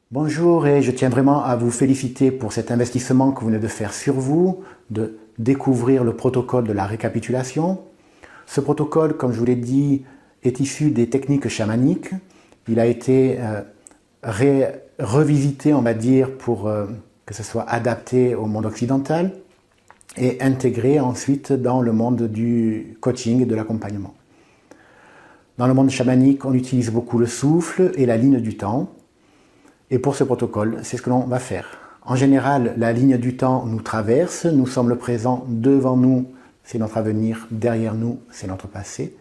Bonjour et je tiens vraiment à vous féliciter pour cet investissement que vous venez de faire sur vous, de découvrir le protocole de la récapitulation. Ce protocole, comme je vous l'ai dit, est issu des techniques chamaniques. Il a été revisité, on va dire, pour que ce soit adapté au monde occidental et intégré ensuite dans le monde du coaching et de l'accompagnement. Dans le monde chamanique, on utilise beaucoup le souffle et la ligne du temps. Et pour ce protocole, c'est ce que l'on va faire. En général, la ligne du temps nous traverse, nous sommes le présent, devant nous, c'est notre avenir, derrière nous, c'est notre passé.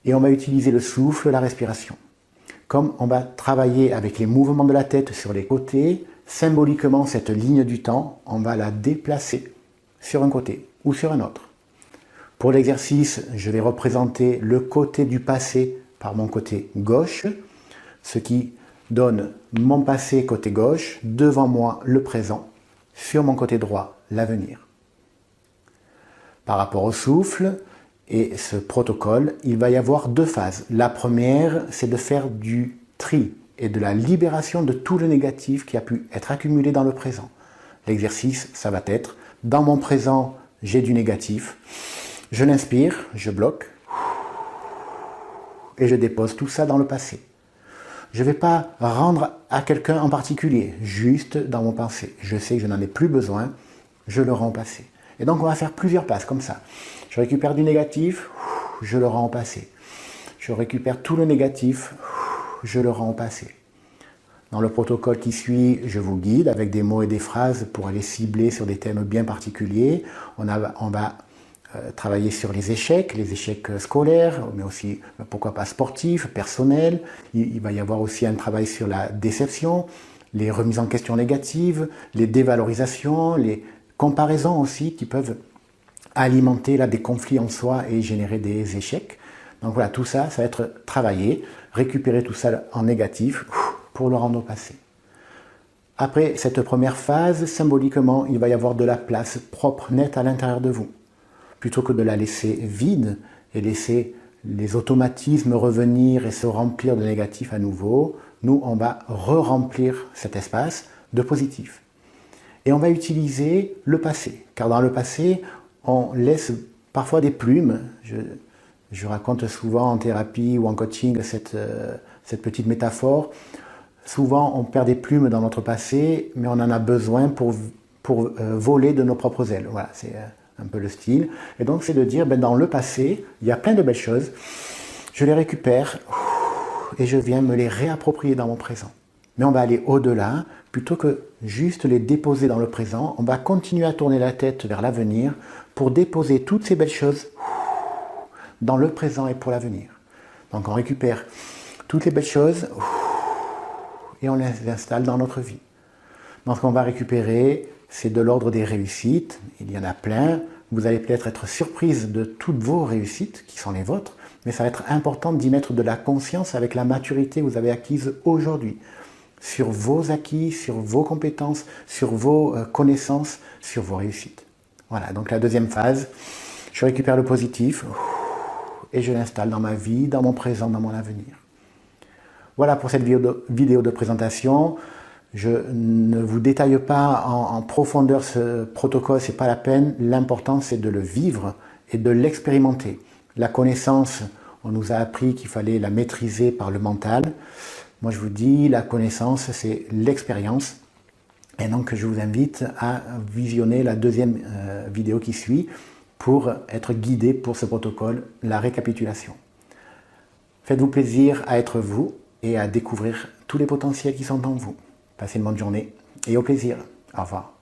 Et on va utiliser le souffle, la respiration. Comme on va travailler avec les mouvements de la tête sur les côtés, symboliquement, cette ligne du temps, on va la déplacer sur un côté ou sur un autre. Pour l'exercice, je vais représenter le côté du passé par mon côté gauche, ce qui donne mon passé côté gauche, devant moi le présent, sur mon côté droit l'avenir. Par rapport au souffle et ce protocole, il va y avoir deux phases. La première, c'est de faire du tri et de la libération de tout le négatif qui a pu être accumulé dans le présent. L'exercice, ça va être, dans mon présent, j'ai du négatif, je l'inspire, je bloque, et je dépose tout ça dans le passé. Je ne vais pas rendre à quelqu'un en particulier, juste dans mon passé. Je sais que je n'en ai plus besoin, je le rends au passé. Et donc on va faire plusieurs passes comme ça. Je récupère du négatif, je le rends au passé. Je récupère tout le négatif, je le rends au passé. Dans le protocole qui suit, je vous guide avec des mots et des phrases pour aller cibler sur des thèmes bien particuliers. On va travailler sur les échecs scolaires, mais aussi, pourquoi pas, sportifs, personnels. Il va y avoir aussi un travail sur la déception, les remises en question négatives, les dévalorisations, les comparaisons aussi qui peuvent alimenter là, des conflits en soi et générer des échecs. Donc voilà, tout ça, ça va être travaillé, récupérer tout ça en négatif pour le rendre au passé. Après cette première phase, symboliquement, il va y avoir de la place propre, nette à l'intérieur de vous. Plutôt que de la laisser vide et laisser les automatismes revenir et se remplir de négatif à nouveau, nous, on va re-remplir cet espace de positif. Et on va utiliser le passé, car dans le passé, on laisse parfois des plumes. Je raconte souvent en thérapie ou en coaching cette petite métaphore. Souvent, on perd des plumes dans notre passé, mais on en a besoin pour voler de nos propres ailes. Voilà, c'est un peu le style. Et donc, c'est de dire, dans le passé, il y a plein de belles choses. Je les récupère et je viens me les réapproprier dans mon présent. Mais on va aller au-delà, plutôt que juste les déposer dans le présent, on va continuer à tourner la tête vers l'avenir pour déposer toutes ces belles choses dans le présent et pour l'avenir. Donc, on récupère toutes les belles choses et on les installe dans notre vie. Donc, ce qu'on va récupérer, c'est de l'ordre des réussites. Il y en a plein. Vous allez peut-être être surprise de toutes vos réussites, qui sont les vôtres, mais ça va être important d'y mettre de la conscience avec la maturité que vous avez acquise aujourd'hui, sur vos acquis, sur vos compétences, sur vos connaissances, sur vos réussites. Voilà, donc la deuxième phase, je récupère le positif et je l'installe dans ma vie, dans mon présent, dans mon avenir. Voilà pour cette vidéo de présentation. Je ne vous détaille pas en profondeur ce protocole, ce n'est pas la peine. L'important, c'est de le vivre et de l'expérimenter. La connaissance, on nous a appris qu'il fallait la maîtriser par le mental. Moi, je vous dis, la connaissance, c'est l'expérience. Et donc, je vous invite à visionner la deuxième vidéo qui suit pour être guidé pour ce protocole, la récapitulation. Faites-vous plaisir à être vous et à découvrir tous les potentiels qui sont en vous. Passez une bonne journée et au plaisir. Au revoir.